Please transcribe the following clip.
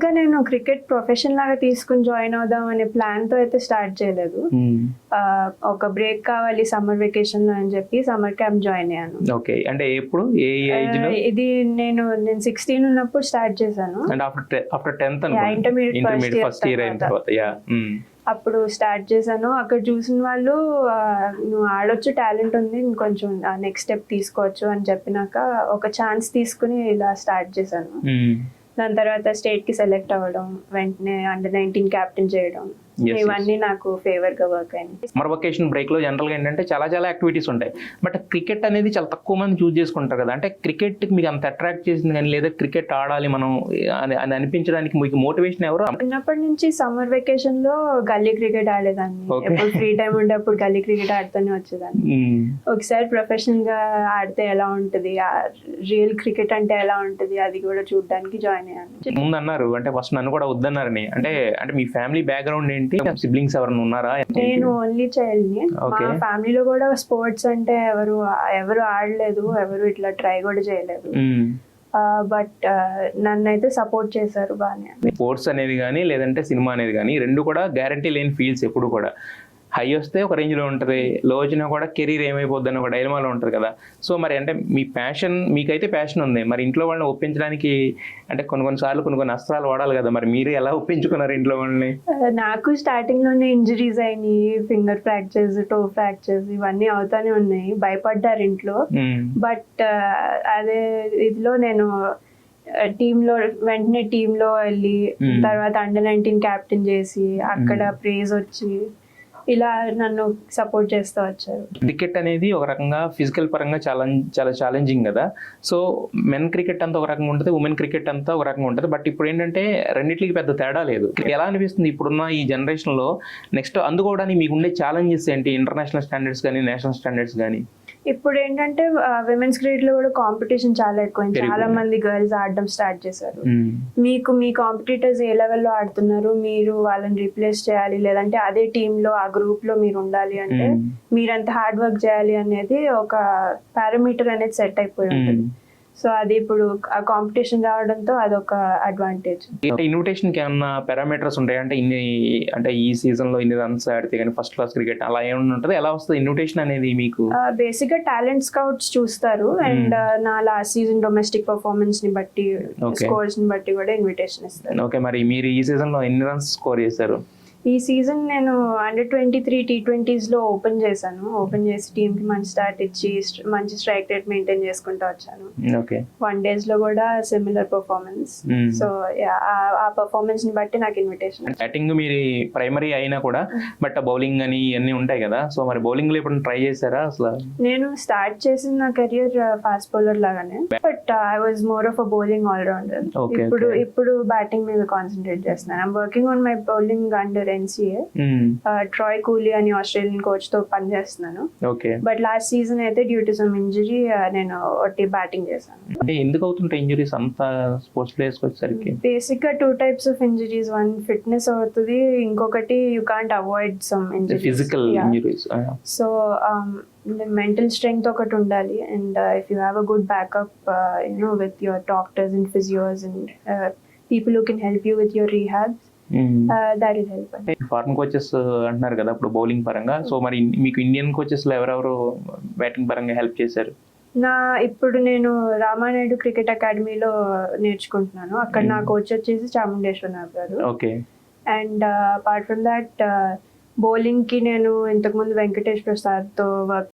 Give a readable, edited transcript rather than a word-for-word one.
Basic గా నేను cricket profession లాగా తీసుకుని జాయిన్ అవుదాం అనే ప్లాన్ తో అయితే స్టార్ట్ చేయలేదు. ఒక బ్రేక్ కావాలి సమ్మర్ వెకేషన్ లో అని చెప్పి సమ్మర్ క్యాంప్ జాయిన్ అయ్యాను. ఓకే, అంటే ఎప్పుడు ఏ ఏజ్ లో? ఇది నేను 16 ఉన్నప్పుడు స్టార్ట్ చేశాను. అంటే after 10th intermediate first year అయిన తర్వాత. అప్పుడు స్టార్ట్ చేశాను. అక్కడ చూసిన వాళ్ళు నువ్వు ఆడొచ్చు, టాలెంట్ ఉంది, ఇంకొంచెం నెక్స్ట్ స్టెప్ తీసుకోవచ్చు అని చెప్పినాక ఒక ఛాన్స్ తీసుకుని ఇలా స్టార్ట్ చేశాను. దాని తర్వాత స్టేట్ కి సెలెక్ట్ అవ్వడం, వెంటనే Under-19 క్యాప్టెన్ చేయడం, ఇవన్నీ నాకు ఫేవర్ గా వర్క్ అయింది. సమ్మర్ వెకేషన్ బ్రేక్ లో జనరల్ గా ఏంటంటే చాలా యాక్టివిటీస్ ఉంటాయి. బట్ క్రికెట్ అనేది చాలా తక్కువ మంది చూస్ చేసుకుంటారు కదా. అంటే క్రికెట్ మీకు అంత అట్రాక్ట్ చేసింది కానీ, లేదా క్రికెట్ ఆడాలి మనం అని అనిపించడానికి మీకు మోటివేషన్ ఎవరు? చిన్నప్పటి నుంచి సమ్మర్ వెకేషన్ లో గల్లీ క్రికెట్ ఆడేదాన్ని. ఎప్పుడు ఫ్రీ టైం ఉండే అప్పుడు గల్లీ క్రికెట్ ఆడుతూనే వచ్చేదాన్ని. ఒకసారి ప్రొఫెషనల్ గా ఆడితే ఎలా ఉంటది, రియల్ క్రికెట్ అంటే ఎలా ఉంటది, అది కూడా చూడడానికి జాయిన్ అయ్యాను. ముందు అన్నారు అంటే ఫస్ట్ నన్ను కూడా వద్దన్నారని. అంటే మీ ఫ్యామిలీ బ్యాక్గ్రౌండ్ ఏంటి? సిబ్లింగ్స్ ఎవరైనా ఉన్నారా? నేను ఓన్లీ చైల్డ్ ని. మా ఫ్యామిలీలో కూడా స్పోర్ట్స్ అంటే ఎవరు ఆడలేదు, ఎవరు ఇట్లా ట్రై కూడా చేయలేదు. బట్ నన్నైతే సపోర్ట్ చేశారు బాగానే. స్పోర్ట్స్ అనేది కానీ లేదంటే సినిమా అనేది కానీ రెండు కూడా గ్యారంటీ లేని ఫీల్డ్స్. ఎప్పుడు కూడా హై వస్తే ఒక రేంజ్లో ఉంటుంది, లో వచ్చినా కూడా కెరీర్ ఏమైపోద్ది అని ఒక డైలమాలో ఉంటుంది కదా. సో మరి అంటే మీ ప్యాషన్, మీకైతే ప్యాషన్ ఉంది, మరి ఇంట్లో వాళ్ళని ఒప్పించడానికి అంటే కొన్నిసార్లు కొన్ని అస్త్రాలు వాడాలి కదా. మరి మీరు ఎలా ఒప్పించుకున్నారు ఇంట్లో వాళ్ళని? నాకు స్టార్టింగ్ లోనే ఇంజరీస్ అయినాయి, ఫింగర్ ఫ్రాక్చర్స్, టో ఫ్రాక్చర్స్, ఇవన్నీ అవుతానే ఉన్నాయి. భయపడ్డారు ఇంట్లో. బట్ అదే ఇదిలో నేను వెంటనే టీంలో వెళ్ళి తర్వాత Under-19 క్యాప్టెన్ చేసి అక్కడ ప్రైజ్ వచ్చి ఇలా నన్ను సపోర్ట్ చేస్తూ వచ్చారు. క్రికెట్ అనేది ఒక రకంగా ఫిజికల్ పరంగా చాలా ఛాలెంజింగ్ కదా. సో మెన్ క్రికెట్ అంతా ఒక రకంగా ఉంటుంది, ఉమెన్ క్రికెట్ అంతా ఒక రకంగా ఉంటుంది. బట్ ఇప్పుడు ఏంటంటే రెండింటికి పెద్ద తేడా లేదు. ఎలా అనిపిస్తుంది ఇప్పుడున్న ఈ జనరేషన్ లో నెక్స్ట్ అందుకోవడానికి మీకు ఉండే ఛాలెంజెస్ ఏంటి? ఇంటర్నేషనల్ స్టాండర్డ్స్ కానీ, నేషనల్ స్టాండర్డ్స్ కానీ? ఇప్పుడు ఏంటంటే విమెన్స్ క్రికెట్ లో కూడా కాంపిటీషన్ చాలా ఎక్కువ. చాలా మంది గర్ల్స్ ఆడడం స్టార్ట్ చేశారు. మీ కాంపిటీటర్స్ ఏ లెవెల్లో ఆడుతున్నారు, మీరు వాళ్ళని రీప్లేస్ చేయాలి, లేదంటే అదే టీమ్ లో ఆ గ్రూప్ లో మీరు ఉండాలి అంటే మీరంత హార్డ్ వర్క్ చేయాలి అనేది ఒక పారామీటర్ అనేది సెట్ అయిపోయి ఉంటుంది. సో అది ఇప్పుడు ఆ కాంపిటీషన్ రావడంతో అదొక అడ్వాంటేజ్. ఇన్విటేషన్ కి ఏమన్నా పారామీటర్స్ ఉంటాయి అంటే అంటే ఈ సీజన్ లో ఇన్ని రన్స్ ఆడితే కానీ ఫస్ట్ క్లాస్ క్రికెట్ అలా ఏమన్నా ఉంటుంది? ఎలా వస్తుంది ఇన్విటేషన్ అనేది మీకు? బేసిక్ గా టాలెంట్ స్కౌట్స్ చూస్తారు అండ్ నా లాస్ట్ సీజన్ డొమెస్టిక్ పర్ఫార్మెన్స్ ని బట్టి, స్కోర్స్ ని బట్టి కూడా ఇన్విటేషన్ ఇస్తారు. ఓకే, మరి మీరు ఈ సీజన్ లో ఎన్ని రన్స్ స్కోర్ చేశారు? ఈ సీజన్ నేను Under-23 T20s లో ఓపెన్ చేసి టీమ్ కి మంచి స్టార్ట్ ఇచ్చి మంచి స్ట్రైక్ రేట్ మెయింటైన్ చేసుకుంటూ వచ్చాను. వన్ డేస్ లో కూడా సిమిలర్ పర్ఫార్మెన్స్. సో ఆ పర్ఫార్మెన్స్ ని బట్టి నాకు ఇన్విటేషన్. బ్యాటింగ్ మీరు ప్రైమరీ అయినా కూడా బట్ బౌలింగ్ అని ఇవన్నీ ఉంటాయి కదా. సో మరి బౌలింగ్ లో ఎప్పుడు ట్రై చేశారా అసలు? నేను స్టార్ట్ చేసిన నా కెరియర్ ఫాస్ట్ బౌలర్ లాగానే, but I was more of a bowling allrounder. ఇప్పుడు బ్యాటింగ్ మీద కాన్సన్ట్రేట్ చేస్తున్నాను. I'm working on my bowling under NCA. Troy Cooley అని ఆస్ట్రేలియన్ కోచ్ తో పనిచేస్తున్నాను. బట్ లాస్ట్ సీజన్ అయితే డ్యూ టు సమ్ ఇంజరీ నేను ఒట్టి బ్యాటింగ్ చేశాను. ఎందుకు అవుతుంటాయి ఇంజరీస్ అంత స్పోర్ట్స్ ప్లేయర్స్ వచ్చేసరికి? బేసిక్ గా 2 types of injuries. One fitness అవుతుంది, ఇంకొకటి you can't avoid some injuries, physical injuries. So mental strength ఒకటి ఉండాలి. And if you have a good backup with your doctors and physios and people who can help you with your rehabs, that will help. Foreign coaches అంటున్నారు కదా ఇప్పుడు bowling పరంగా. So మరి మీకు Indian coaches లో ఎవరెవరు బ్యాటింగ్ పరంగా help చేశారు? ఇప్పుడు నేను రామానాయుడు క్రికెట్ అకాడమీలో నేర్చుకుంటున్నాను. అక్కడ నా కోచ్ వచ్చేసి చాముండేశ్వరరావు గారు. And apart from that bowling కి నేను ఇంతకుముందు వెంకటేష్ ప్రసాద్ తో వర్క్